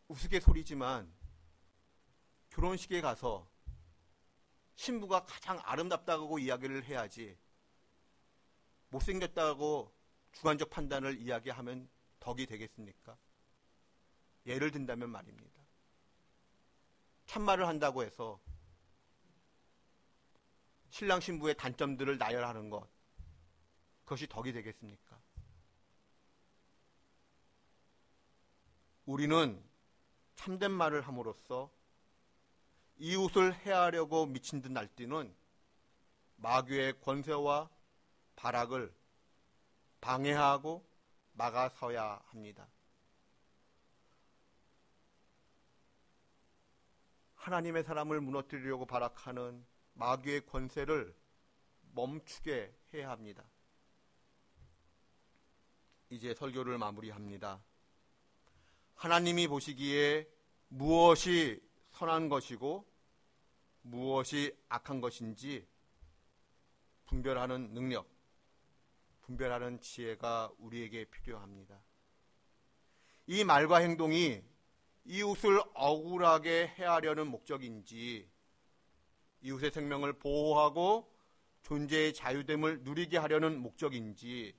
우스갯소리지만 결혼식에 가서 신부가 가장 아름답다고 이야기를 해야지 못생겼다고 주관적 판단을 이야기하면 덕이 되겠습니까? 예를 든다면 말입니다. 참말을 한다고 해서 신랑 신부의 단점들을 나열하는 것, 그것이 덕이 되겠습니까? 우리는 참된 말을 함으로써 이웃을 해하려고 미친 듯 날뛰는 마귀의 권세와 발악을 방해하고 막아서야 합니다. 하나님의 사람을 무너뜨리려고 발악하는 마귀의 권세를 멈추게 해야 합니다. 이제 설교를 마무리합니다. 하나님이 보시기에 무엇이 선한 것이고 무엇이 악한 것인지 분별하는 능력, 분별하는 지혜가 우리에게 필요합니다. 이 말과 행동이 이웃을 억울하게 해하려는 목적인지 이웃의 생명을 보호하고 존재의 자유됨을 누리게 하려는 목적인지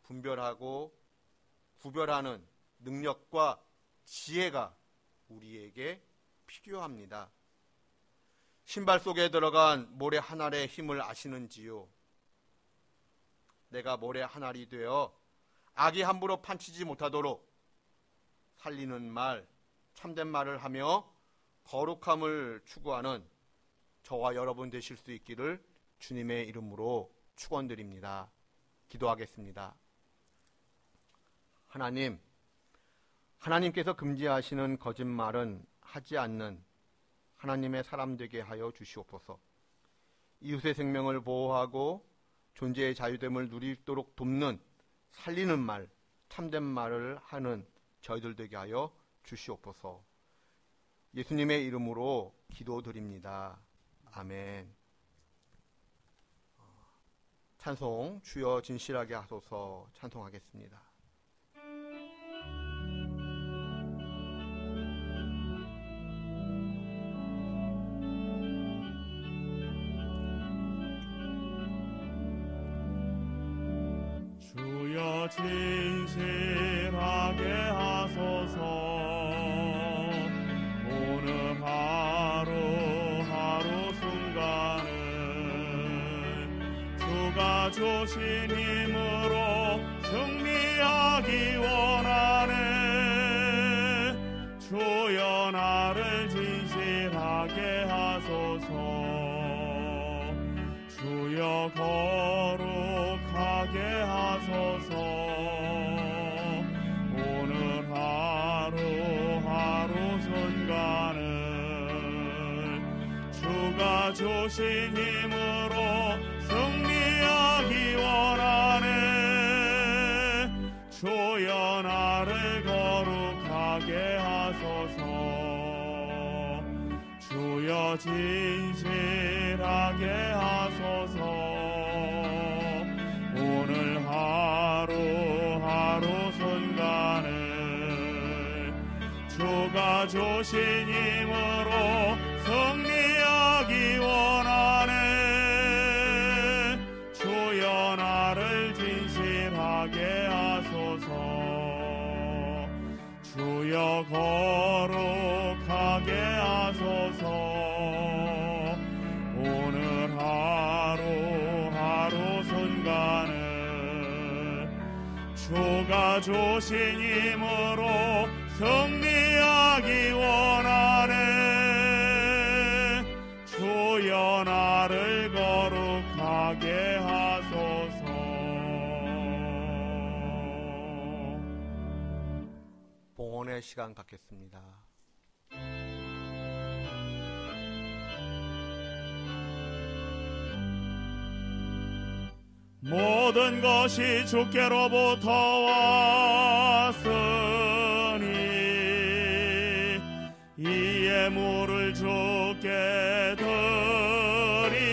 분별하고 구별하는 능력과 지혜가 우리에게 필요합니다. 신발 속에 들어간 모래 한 알의 힘을 아시는지요? 내가 모래 한 알이 되어 악이 함부로 판치지 못하도록 살리는 말, 참된 말을 하며 거룩함을 추구하는 저와 여러분 되실 수 있기를 주님의 이름으로 축원드립니다. 기도하겠습니다. 하나님께서 금지하시는 거짓말은 하지 않는 하나님의 사람 되게 하여 주시옵소서. 이웃의 생명을 보호하고 존재의 자유됨을 누리도록 돕는 살리는 말, 참된 말을 하는 저희들 되게 하여 주시옵소서. 예수님의 이름으로 기도드립니다. 아멘. 찬송 주여 진실하게 하소서 찬송하겠습니다. 주여 진실하게 하소서 오늘 하루 순간을 주가 주신 힘으로 승리하기 원하네. 주여 나를 진실하게 하소서 주여 거룩하게 하소서 오늘 하루 순간을 주가 주신 힘으로 승리하기 원하네. 주여 나를 거룩하게 하소서 주여 진실하게 하소서 오늘 하루 순간을 주가 주신 힘으로 승리하기 원하네. 주여 나를 진실하게 하소서 주여 거룩하게 하소서 오늘 하루 순간을 주가 주신 힘으로 승리하기 원하네. 주여 나를 거룩하게 하소서. 봉헌의 시간 갖겠습니다. 모든 것이 주께로부터 왔으니 이 예물을 주께 드리나이다.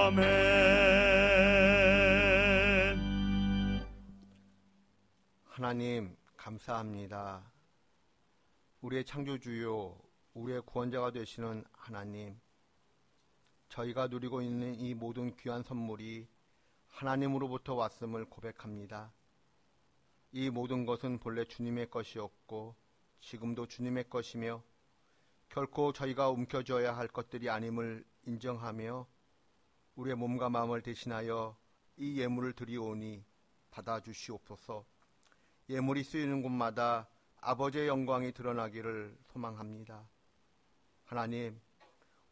아멘. 하나님 감사합니다. 우리의 창조주요, 우리의 구원자가 되시는 하나님, 저희가 누리고 있는 이 모든 귀한 선물이 하나님으로부터 왔음을 고백합니다. 이 모든 것은 본래 주님의 것이었고 지금도 주님의 것이며 결코 저희가 움켜쥐어야 할 것들이 아님을 인정하며 우리의 몸과 마음을 대신하여 이 예물을 드리오니 받아주시옵소서. 예물이 쓰이는 곳마다 아버지의 영광이 드러나기를 소망합니다. 하나님,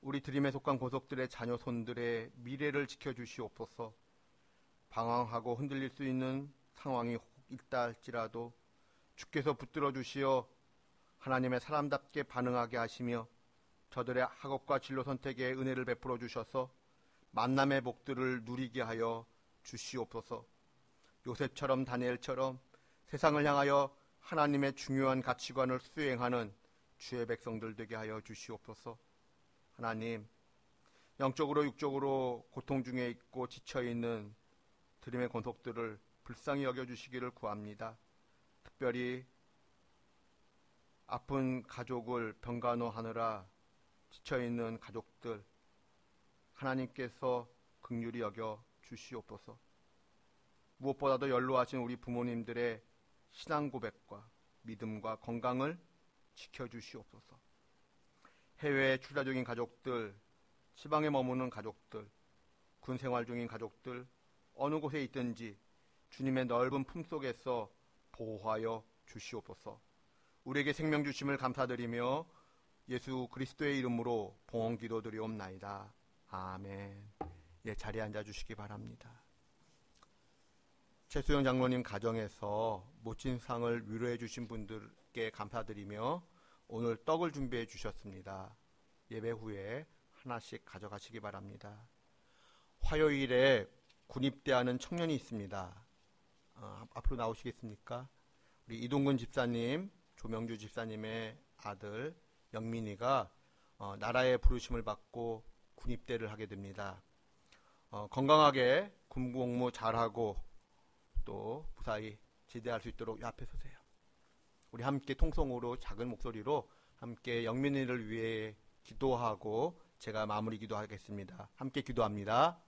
우리 드림에 속한 고속들의 자녀 손들의 미래를 지켜주시옵소서. 방황하고 흔들릴 수 있는 상황이 혹 있다 할지라도 주께서 붙들어 주시어 하나님의 사람답게 반응하게 하시며 저들의 학업과 진로 선택에 은혜를 베풀어 주셔서 만남의 복들을 누리게 하여 주시옵소서. 요셉처럼 다니엘처럼 세상을 향하여 하나님의 중요한 가치관을 수행하는 주의 백성들 되게 하여 주시옵소서. 하나님, 영적으로 육적으로 고통 중에 있고 지쳐있는 드림의 권속들을 불쌍히 여겨주시기를 구합니다. 특별히 아픈 가족을 병간호하느라 지쳐있는 가족들, 하나님께서 긍휼히 여겨 주시옵소서. 무엇보다도 연로하신 우리 부모님들의 신앙 고백과 믿음과 건강을 지켜주시옵소서. 해외에 출자 중인 가족들, 지방에 머무는 가족들, 군 생활 중인 가족들, 어느 곳에 있든지 주님의 넓은 품속에서 보호하여 주시옵소서. 우리에게 생명 주심을 감사드리며 예수 그리스도의 이름으로 봉헌 기도드리옵나이다. 아멘. 예, 자리에 앉아주시기 바랍니다. 최수영 장로님 가정에서 모친 상을 위로해 주신 분들께 감사드리며 오늘 떡을 준비해 주셨습니다. 예배 후에 하나씩 가져가시기 바랍니다. 화요일에 군입대하는 청년이 있습니다. 앞으로 나오시겠습니까? 우리 이동근 집사님 조명주 집사님의 아들 영민이가 나라의 부르심을 받고 군입대를 하게 됩니다. 건강하게 군복무 잘하고 또 무사히 제대할 수 있도록 앞에 서세요. 우리 함께 통성으로 작은 목소리로 함께 영민이를 위해 기도하고 제가 마무리 기도하겠습니다. 함께 기도합니다.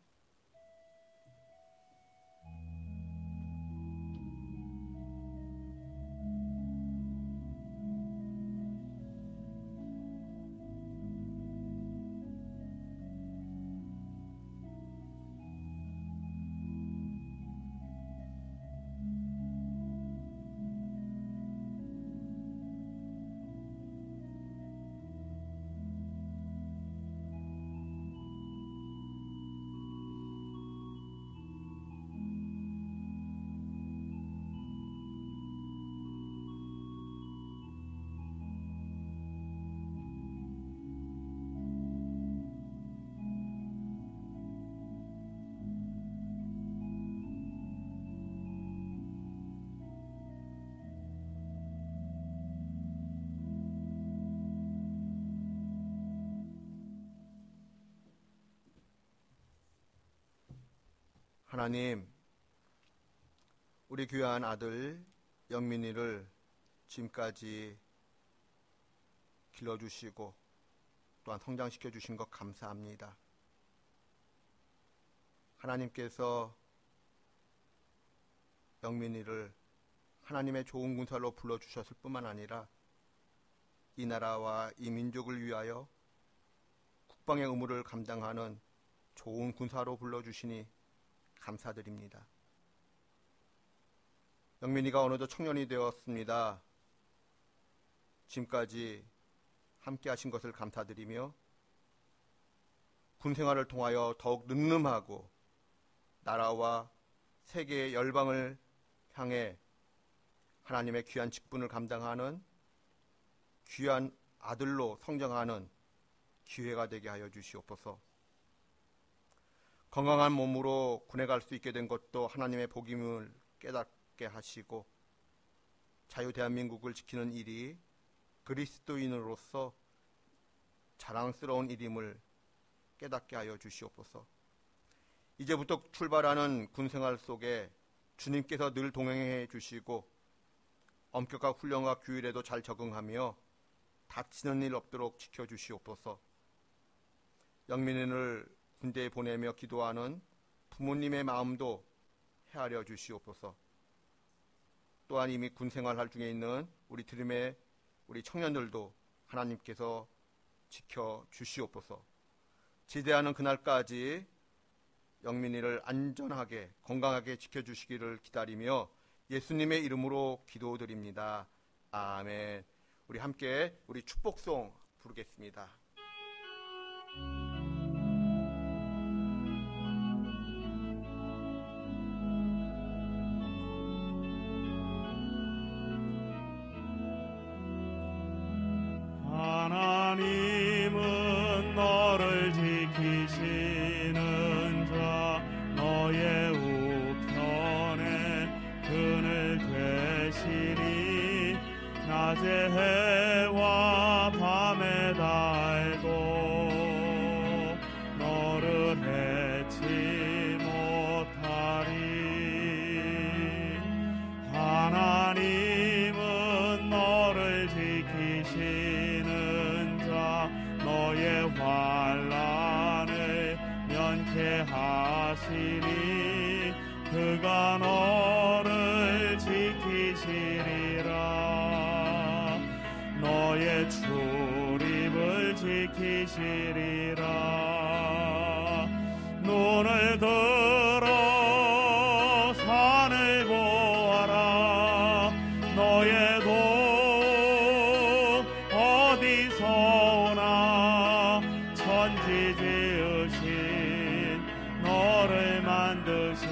하나님, 우리 귀한 아들 영민이를 지금까지 길러주시고 또한 성장시켜 주신 것 감사합니다. 하나님께서 영민이를 하나님의 좋은 군사로 불러주셨을 뿐만 아니라 이 나라와 이 민족을 위하여 국방의 의무를 감당하는 좋은 군사로 불러주시니 감사드립니다. 영민이가 어느덧 청년이 되었습니다. 지금까지 함께 하신 것을 감사드리며 군생활을 통하여 더욱 늠름하고 나라와 세계의 열방을 향해 하나님의 귀한 직분을 감당하는 귀한 아들로 성장하는 기회가 되게 하여 주시옵소서. 건강한 몸으로 군에 갈 수 있게 된 것도 하나님의 복임을 깨닫게 하시고 자유 대한민국을 지키는 일이 그리스도인으로서 자랑스러운 일임을 깨닫게 하여 주시옵소서. 이제부터 출발하는 군생활 속에 주님께서 늘 동행해 주시고 엄격한 훈련과 규율에도 잘 적응하며 다치는 일 없도록 지켜주시옵소서. 영민이를 군대에 보내며 기도하는 부모님의 마음도 헤아려 주시옵소서. 또한 이미 군생활할 중에 있는 우리 드림의 우리 청년들도 하나님께서 지켜주시옵소서. 지대하는 그날까지 영민이를 안전하게 건강하게 지켜주시기를 기다리며 예수님의 이름으로 기도드립니다. 아멘. 우리 함께 우리 축복송 부르겠습니다. 하나님은 너를 지키시는 자 너의 우편에 그늘 되시니 낮에 해와 밤에 달도 너를 해치 못하리. 하나님은 너를 지키시는 자 너의 환난을 면케하시니 그가 너를 지키시리라. 너의 출입을 지키시리라. 눈을 들어 산을 보아라. 너의 돈 어디서 오나. 천지 지으신 너를 만드신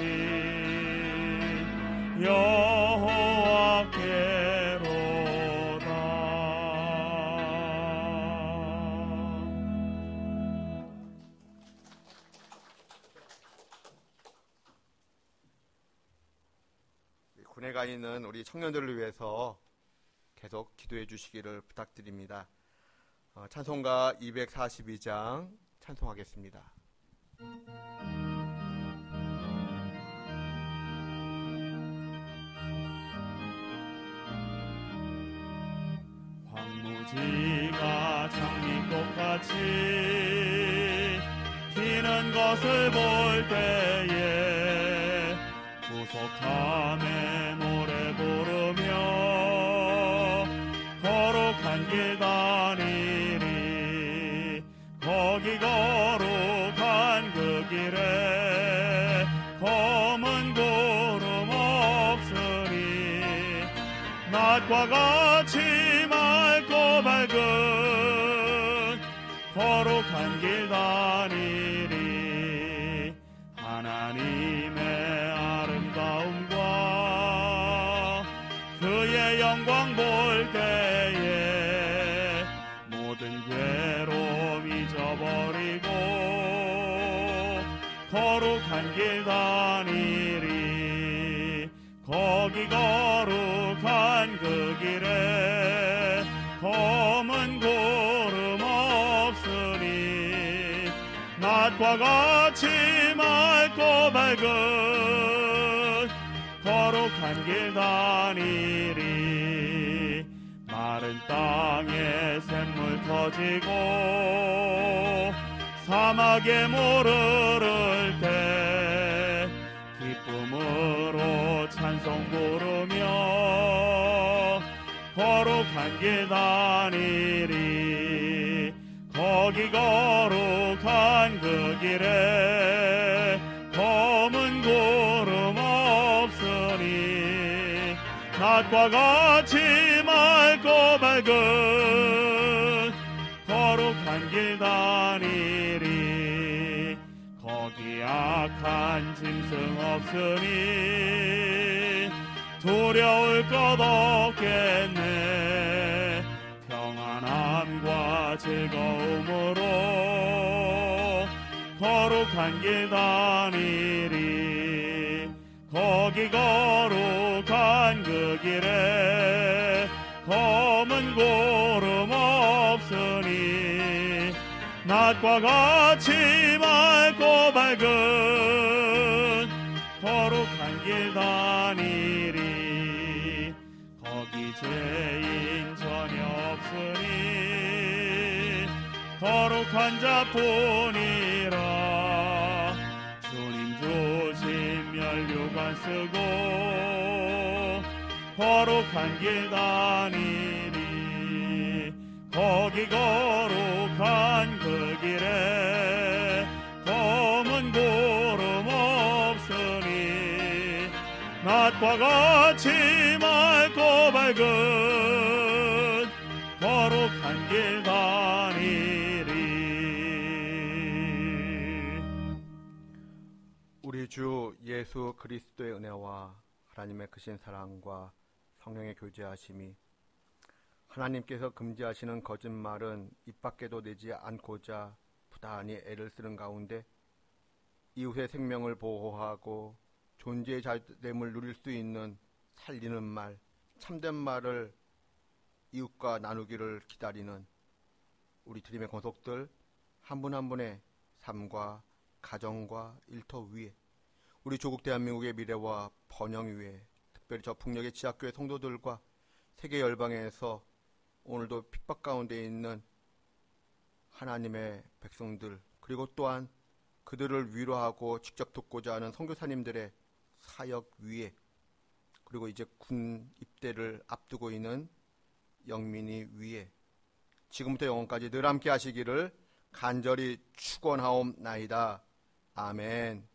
여호와께로다. 군에 가 있는 우리 청년들을 위해서 계속 기도해 주시기를 부탁드립니다. 찬송가 242장 찬송하겠습니다. 황무지가 장미꽃같이 피는 것을 볼 때에 구속함에 노래 부르며 거룩한 길 다니리. 거기 거룩한 그 길에 검은 구름 없으니 낮과 같이 맑고 밝은 거룩한 길 다니리. 하나님의 아름다움과 그의 영광 볼 때에 모든 괴로움 잊어버리고 거룩한 길 다니리. 거기 거룩한 그 길에 검은 구름 없으니 낮과 같이 맑고 밝은 거룩한 길 다니리. 마른 땅에 샘물 터지고 사막에 물 흐를 때 기쁨으로 찬송 부르며 거룩한 길 다니리. 거기 거룩한 그 길에 검은 구름 없으니 낮과 같이 맑고 밝은 거룩한 길 다니리. 거기 악한 짐승 없으니 두려울 것 없겠네. 평안함과 즐거움으로 거룩한 길 다니리. 거기 거룩한 그 길에 검은 구름 없으니 낮과 같이 맑고 밝은 거룩한 길 다니리. 거기 죄인 전혀 없으니 거룩한 자뿐이라. 주님 주신 면류관 쓰고 거룩한 길 다니리. 거기 거룩한 그 길에 검은 구름 없으니 낮과 같이 맑고 밝은 거룩한 길 다니리. 우리 주 예수 그리스도의 은혜와 하나님의 크신 사랑과 성령의 교제하심이, 하나님께서 금지하시는 거짓말은 입 밖에도 내지 않고자 부단히 애를 쓰는 가운데 이웃의 생명을 보호하고 존재의 자유됨을 누릴 수 있는 살리는 말, 참된 말을 이웃과 나누기를 기다리는 우리 드림의 권속들 한 분 한 분의 삶과 가정과 일터 위에, 우리 조국 대한민국의 미래와 번영 위에, 특별히 저 북녘의 지하교회 성도들과 세계 열방에서 오늘도 핍박 가운데 있는 하나님의 백성들, 그리고 또한 그들을 위로하고 직접 돕고자 하는 선교사님들의 사역 위에, 그리고 이제 군 입대를 앞두고 있는 영민이 위에 지금부터 영원까지 늘 함께 하시기를 간절히 축원하옵나이다. 아멘.